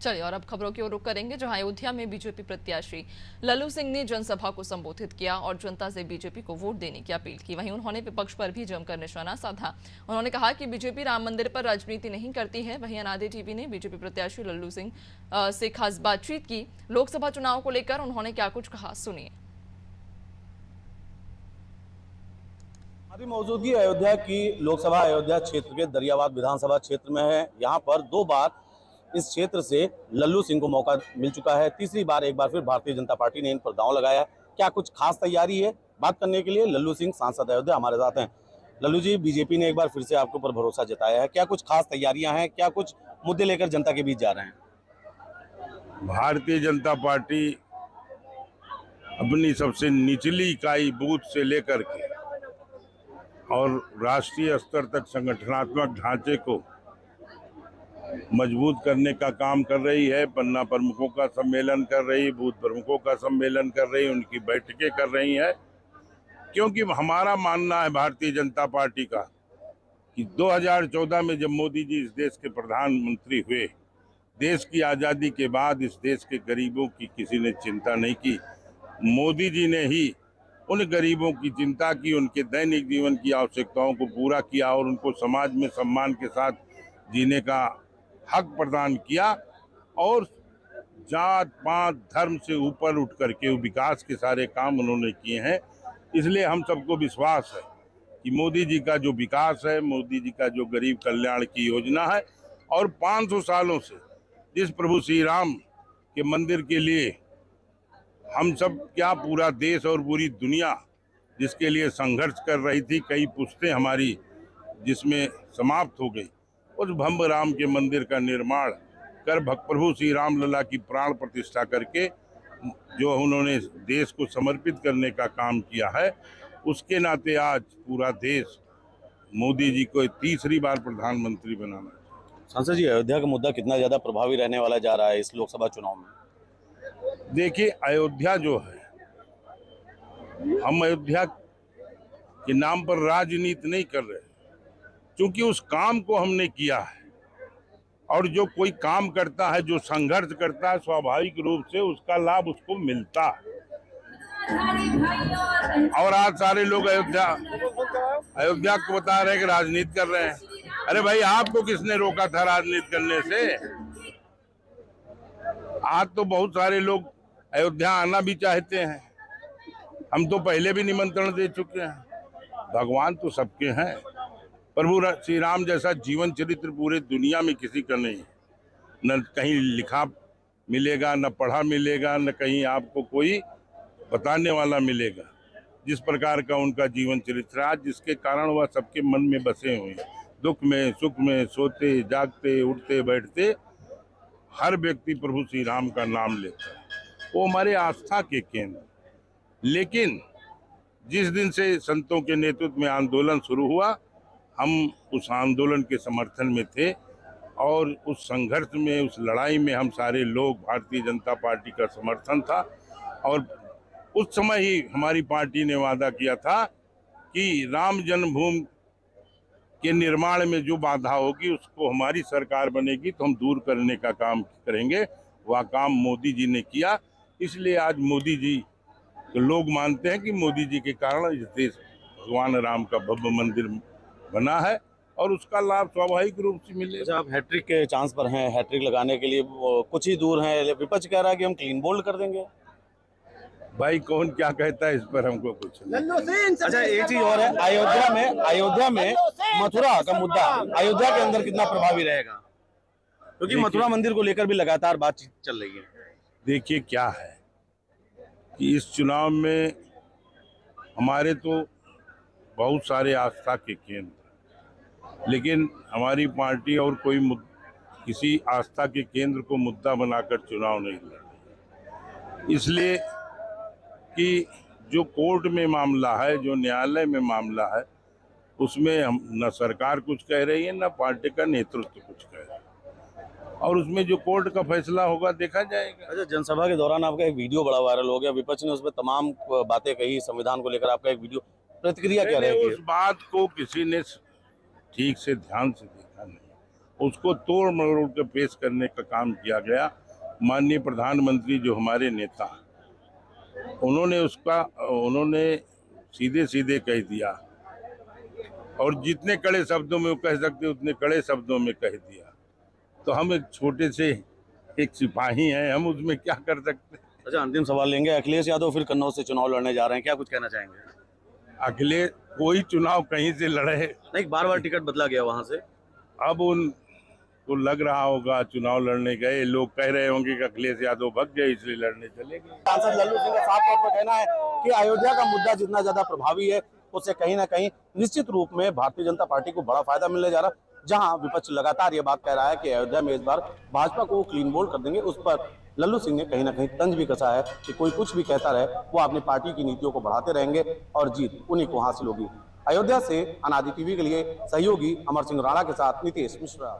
चलिए और अब खबरों की ओर रुख करेंगे, जहां अयोध्या में बीजेपी प्रत्याशी लल्लू सिंह ने जनसभा को संबोधित किया और जनता से बीजेपी को वोट देने की अपील की। वहीं उन्होंने विपक्ष पर भी जमकर निशाना साधा। उन्होंने कहा कि बीजेपी राम मंदिर पर राजनीति नहीं करती है। वहीं अनादे टीवी ने बीजेपी प्रत्याशी लल्लू सिंह से खास बातचीत की। लोकसभा चुनाव को लेकर उन्होंने क्या कुछ कहा, सुनिए। अभी मौजूदगी अयोध्या की लोकसभा अयोध्या क्षेत्र के दरियाबाद विधानसभा क्षेत्र में है। यहाँ पर 2 बार इस क्षेत्र से लल्लू सिंह को मौका मिल चुका है। तीसरी बार एक बार फिर भारतीय जनता पार्टी ने इन पर दांव लगाया। क्या कुछ खास तैयारी है, बात करने के लिए लल्लू सिंह सांसद अयोध्या हमारे साथ हैं। लल्लू जी, बीजेपी ने एक बार फिर से आपके ऊपर भरोसा जताया है, क्या कुछ खास तैयारियां हैं, क्या कुछ मुद्दे लेकर जनता के बीच जा रहे हैं? भारतीय जनता पार्टी अपनी सबसे निचली इकाई बूथ से लेकर के और राष्ट्रीय स्तर तक संगठनात्मक ढांचे को मजबूत करने का काम कर रही है। पन्ना प्रमुखों का सम्मेलन कर रही, बूथ प्रमुखों का सम्मेलन कर रही, उनकी बैठकें कर रही है। क्योंकि हमारा मानना है भारतीय जनता पार्टी का कि 2014 में जब मोदी जी इस देश के प्रधानमंत्री हुए, देश की आज़ादी के बाद इस देश के गरीबों की किसी ने चिंता नहीं की। मोदी जी ने ही उन गरीबों की चिंता की, उनके दैनिक जीवन की आवश्यकताओं को पूरा किया और उनको समाज में सम्मान के साथ जीने का हक प्रदान किया और जात पात धर्म से ऊपर उठ करके विकास के सारे काम उन्होंने किए हैं। इसलिए हम सबको विश्वास है कि मोदी जी का जो विकास है, मोदी जी का जो गरीब कल्याण की योजना है और 500 सालों से जिस प्रभु श्री राम के मंदिर के लिए हम सब क्या पूरा देश और पूरी दुनिया जिसके लिए संघर्ष कर रही थी, कई पुश्तें हमारी जिसमें समाप्त हो गई, उस भव्य राम के मंदिर का निर्माण कर प्रभु श्री राम लला की प्राण प्रतिष्ठा करके जो उन्होंने देश को समर्पित करने का काम किया है, उसके नाते आज पूरा देश मोदी जी को तीसरी बार प्रधानमंत्री बनाना है। सांसद जी, अयोध्या का मुद्दा कितना ज्यादा प्रभावी रहने वाला जा रहा है इस लोकसभा चुनाव में? देखिए, अयोध्या जो है, हम अयोध्या के नाम पर राजनीति नहीं कर रहे, क्योंकि उस काम को हमने किया है और जो कोई काम करता है, जो संघर्ष करता है, स्वाभाविक रूप से उसका लाभ उसको मिलता है। और आज सारे लोग अयोध्या को बता रहे हैं कि राजनीति कर रहे हैं। अरे भाई, आपको किसने रोका था राजनीति करने से? आज तो बहुत सारे लोग अयोध्या आना भी चाहते हैं। हम तो पहले भी निमंत्रण दे चुके हैं। भगवान तो सबके हैं। प्रभु श्री राम जैसा जीवन चरित्र पूरे दुनिया में किसी का नहीं है। न कहीं लिखा मिलेगा, न पढ़ा मिलेगा, न कहीं आपको कोई बताने वाला मिलेगा। जिस प्रकार का उनका जीवन चरित्र आज, जिसके कारण वह सबके मन में बसे हुए हैं। दुख में सुख में, सोते जागते उठते बैठते हर व्यक्ति प्रभु श्री राम का नाम लेता है। वो हमारे आस्था के केंद्र। लेकिन जिस दिन से संतों के नेतृत्व में आंदोलन शुरू हुआ, हम उस आंदोलन के समर्थन में थे और उस संघर्ष में, उस लड़ाई में हम सारे लोग, भारतीय जनता पार्टी का समर्थन था। और उस समय ही हमारी पार्टी ने वादा किया था कि राम जन्मभूमि के निर्माण में जो बाधा होगी उसको हमारी सरकार बनेगी तो हम दूर करने का काम करेंगे। वह काम मोदी जी ने किया। इसलिए आज मोदी जी तो लोग मानते हैं कि मोदी जी के कारण इस देश भगवान राम का भव्य मंदिर बना है और उसका लाभ स्वाभाविक रूप से मिलेगा। अच्छा, आप हैट्रिक के चांस पर हैं, हैट्रिक लगाने के लिए कुछ ही दूर हैं। विपक्ष कह रहा है कि हम क्लीन बोल्ड कर देंगे। भाई, कौन क्या कहता है इस पर हमको कुछ नहीं। अच्छा, एक चीज और है, अयोध्या में मथुरा का मुद्दा अयोध्या के अंदर कितना प्रभावी रहेगा? क्योंकि मथुरा मंदिर को लेकर भी लगातार बातचीत चल रही है। देखिए, क्या है कि इस चुनाव में हमारे तो बहुत सारे आस्था के केंद्र, लेकिन हमारी पार्टी और कोई किसी आस्था के केंद्र को मुद्दा बनाकर चुनाव नहीं लड़ी। इसलिए कि जो कोर्ट में मामला है, जो न्यायालय में मामला है, उसमें हम न सरकार कुछ कह रही है, न पार्टी का नेतृत्व कुछ कह रहा है और उसमें जो कोर्ट का फैसला होगा देखा जाएगा। अच्छा, जनसभा के दौरान आपका एक वीडियो बड़ा वायरल हो गया, विपक्ष ने उसमें तमाम बातें कही, संविधान को लेकर आपका एक वीडियो, प्रतिक्रिया क्या रहेगी? उस बात को किसी ने ठीक से ध्यान से देखा नहीं। उसको तोड़ मरोड़ के पेश करने का काम किया गया। माननीय प्रधानमंत्री जो हमारे नेता, उन्होंने सीधे सीधे कह दिया, और जितने कड़े शब्दों में वो कह सकते उतने कड़े शब्दों में कह दिया। तो हम एक छोटे से एक सिपाही हैं, हम उसमें क्या कर सकते हैं। अच्छा, अंतिम सवाल लेंगे। अखिलेश यादव फिर कन्नौज से चुनाव लड़ने जा रहे हैं, क्या कुछ कहना चाहेंगे? अखिलेश कोई चुनाव कहीं से लड़े, नहीं, बार टिकट बदला गया वहां से। अब उनको लग रहा होगा चुनाव लड़ने गए, लोग कह रहे होंगे कि अखिलेश यादव भग गए इसलिए लड़ने चले गए। सांसद लल्लू सिंह का साफ तौर पर कहना है कि अयोध्या का मुद्दा जितना ज्यादा प्रभावी है, उससे कहीं ना कहीं निश्चित रूप में भारतीय जनता पार्टी को बड़ा फायदा मिलने जा रहा है। जहां विपक्ष लगातार ये बात कह रहा है कि अयोध्या में इस बार भाजपा को क्लीन बोल्ड कर देंगे, उस पर लल्लू सिंह ने कहीं ना कहीं तंज भी कसा है कि कोई कुछ भी कहता रहे, वो अपनी पार्टी की नीतियों को बढ़ाते रहेंगे और जीत उन्हीं को हासिल होगी। अयोध्या से अनादि टीवी के लिए सहयोगी अमर सिंह राणा के साथ नितेश मिश्रा।